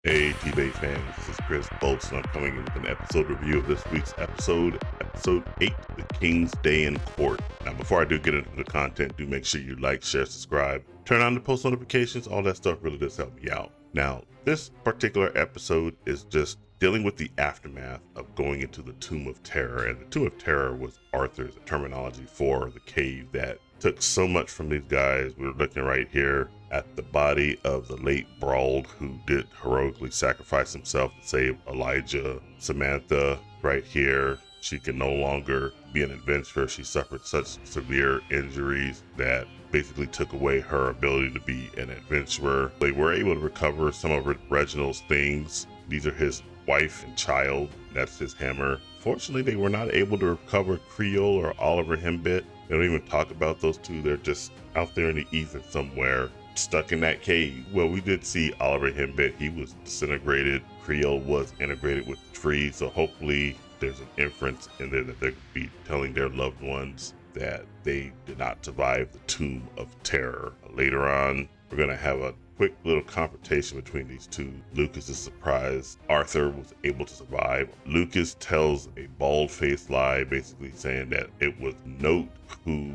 Hey, TBATE fans, this is Chris Bolts, and I'm coming in with an episode review of this week's episode 8, The King's Day in Court. Now, before I do get into the content, do make sure you like, share, subscribe, turn on the post notifications. All that stuff really does help me out. Now, this particular episode is just dealing with the aftermath of going into the Tomb of Terror, and the Tomb of Terror was Arthur's terminology for the cave that took so much from these guys. We're looking right here at the body of the late Brauld, who did heroically sacrifice himself to save Elijah. Samantha right here, she can no longer be an adventurer. She suffered such severe injuries that basically took away her ability to be an adventurer. They were able to recover some of Reginald's things. These are his wife and child. That's his hammer. Fortunately, they were not able to recover Creole or Oliver Himbit. They don't even talk about those two. They're just out there in the ether somewhere, stuck in that cave. Well, we did see Oliver Himbit. He was disintegrated. Creole was integrated with the tree. So hopefully there's an inference in there that they could be telling their loved ones that they did not survive the Tomb of Terror. Later on, we're going to have a quick little confrontation between these two. Lucas is surprised Arthur was able to survive. Lucas tells a bald-faced lie, basically saying that it was Note who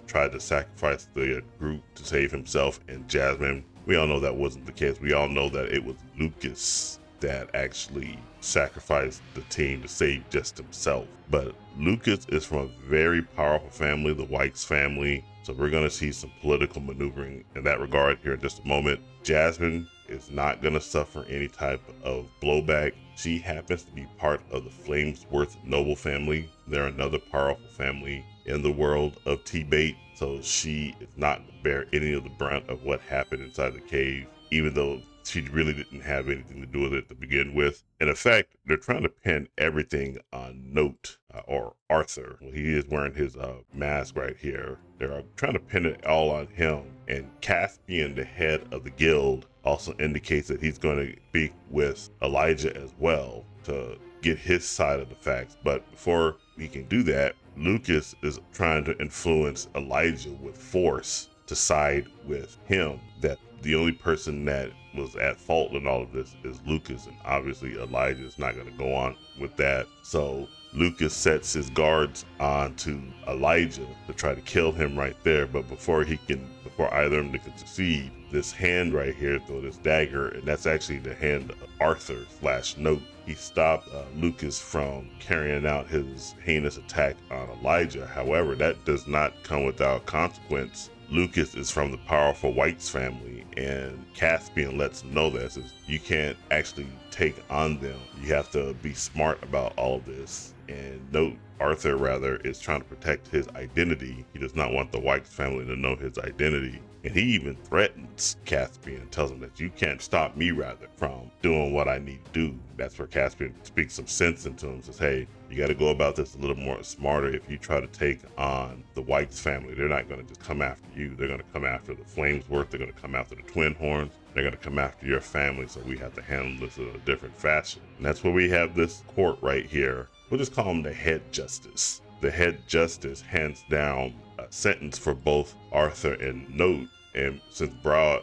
tried to sacrifice the group to save himself and Jasmine. We all know that wasn't the case. We all know that it was Lucas that actually sacrificed the team to save just himself. But Lucas is from a very powerful family, the Whites family. So we're going to see some political maneuvering in that regard here in just a moment. Jasmine is not going to suffer any type of blowback. She happens to be part of the Flamesworth noble family. They're another powerful family in the world of TBATE. So she is not going to bear any of the brunt of what happened inside the cave, even though she really didn't have anything to do with it to begin with. In effect, they're trying to pin everything on Note or Arthur. Well, he is wearing his mask right here. They're trying to pin it all on him. And Caspian, the head of the guild, also indicates that he's going to speak with Elijah as well to get his side of the facts. But before he can do that, Lucas is trying to influence Elijah with force to side with him. That the only person that was at fault in all of this is Lucas, and obviously Elijah is not going to go on with that. So Lucas sets his guards on to Elijah to try to kill him right there. But before either of them can succeed, this hand right here, throw this dagger, and that's actually the hand of Arthur / Note. He stopped Lucas from carrying out his heinous attack on Elijah. However, that does not come without consequence. Lucas is from the powerful Whites family, and Caspian lets him know that says, you can't actually take on them. You have to be smart about all of this. And Arthur rather is trying to protect his identity. He does not want the Whites family to know his identity. And he even threatens Caspian and tells him that you can't stop me rather from doing what I need to do. That's where Caspian speaks some sense into him, says, hey, you got to go about this a little more smarter. If you try to take on the Whites family, they're not going to just come after you. They're going to come after the Flamesworth. They're going to come after the Twin Horns. They're going to come after your family. So we have to handle this in a different fashion. And that's where we have this court right here. We'll just call him the head justice. The head justice hands down a sentence for both Arthur and Note. And since Brauld,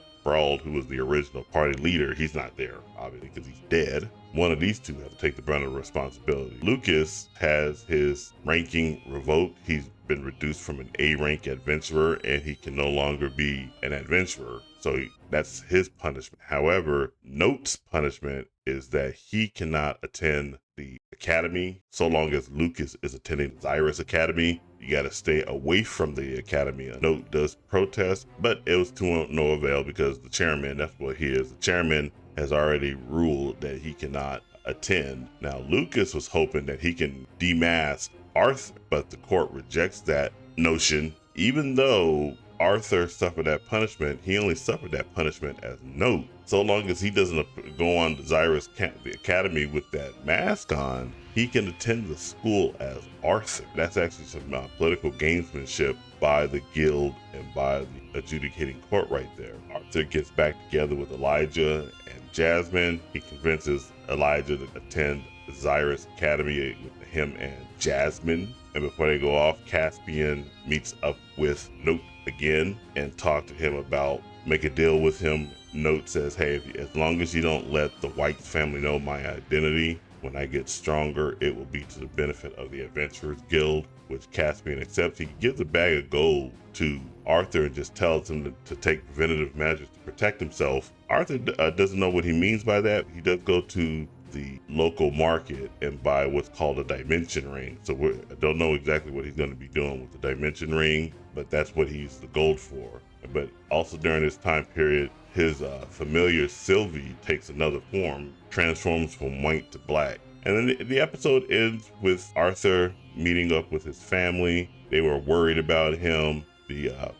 who was the original party leader, he's not there, obviously, because he's dead. One of these two have to take the brunt of responsibility. Lucas has his ranking revoked. He's been reduced from an A rank adventurer, and he can no longer be an adventurer. So that's his punishment. However, Note's punishment is that he cannot attend the academy so long as Lucas is attending Zyrus Academy. You got to stay away from the academy. Note does protest, but it was to no avail because the chairman, that's what he is. The chairman has already ruled that he cannot attend. Now, Lucas was hoping that he can demask Arthur, but the court rejects that notion. Even though Arthur suffered that punishment, he only suffered that punishment as Note. So long as he doesn't go on to the academy with that mask on, he can attend the school as Arthur. That's actually some political gamesmanship by the guild and by the adjudicating court right there. Arthur gets back together with Elijah and Jasmine. He convinces Elijah to attend the Zyrus Academy with him and Jasmine. And before they go off, Caspian meets up with Note again and talk to him about make a deal with him. Note says, hey, as long as you don't let the White family know my identity, when I get stronger, it will be to the benefit of the Adventurers Guild, which Caspian accepts. He gives a bag of gold to Arthur and just tells him to take preventative measures to protect himself. Arthur doesn't know what he means by that. He does go to the local market and buy what's called a dimension ring. So I don't know exactly what he's going to be doing with the dimension ring, but that's what he used the gold for. But also during this time period, his familiar Sylvie takes another form, transforms from white to black. And then the episode ends with Arthur meeting up with his family. They were worried about him.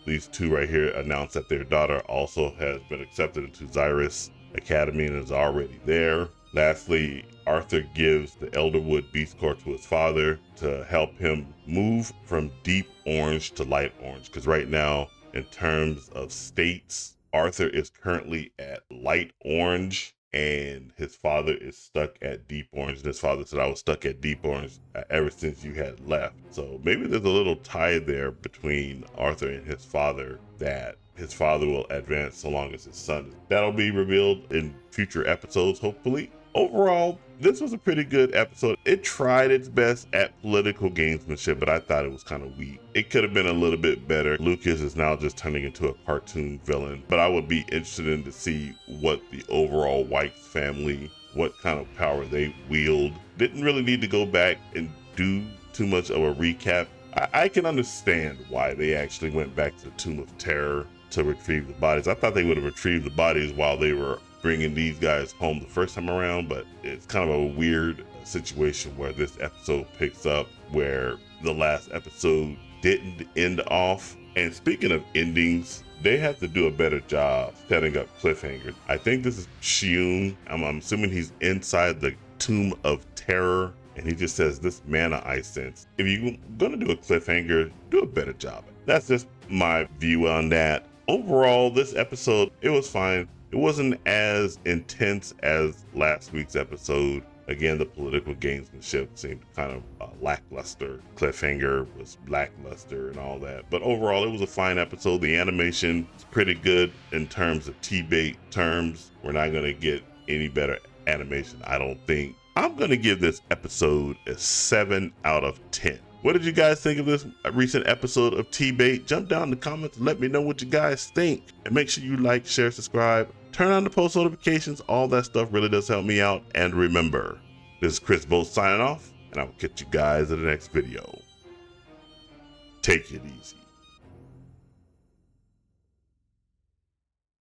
These two right here announced that their daughter also has been accepted into Xyrus Academy and is already there. Lastly, Arthur gives the Elderwood Beast Core to his father to help him move from deep orange to light orange. Because right now, in terms of states, Arthur is currently at light orange and his father is stuck at deep orange. And his father said, I was stuck at deep orange ever since you had left. So maybe there's a little tie there between Arthur and his father, that his father will advance so long as his son. That'll be revealed in future episodes, hopefully. Overall, this was a pretty good episode. It tried its best at political gamesmanship, but I thought it was kind of weak. It could have been a little bit better. Lucas is now just turning into a cartoon villain, but I would be interested in to see what the overall White family, what kind of power they wield. Didn't really need to go back and do too much of a recap. I can understand why they actually went back to the Tomb of Terror to retrieve the bodies. I thought they would have retrieved the bodies while they were bringing these guys home the first time around, but it's kind of a weird situation where this episode picks up where the last episode didn't end off. And speaking of endings, they have to do a better job setting up cliffhangers. I think this is Shiun. I'm assuming he's inside the Tomb of Terror, and he just says, this mana I sense. If you're gonna do a cliffhanger, do a better job. That's just my view on that. Overall, this episode, it was fine. It wasn't as intense as last week's episode. Again, the political gamesmanship seemed kind of lackluster. Cliffhanger was lackluster and all that. But overall, it was a fine episode. The animation is pretty good in terms of TBATE terms. We're not going to get any better animation, I don't think. I'm going to give this episode a 7 out of 10. What did you guys think of this recent episode of TBATE? Jump down in the comments and let me know what you guys think. And make sure you like, share, subscribe, turn on the post notifications. All that stuff really does help me out. And remember, this is Chris Bolt signing off, and I will catch you guys in the next video. Take it easy.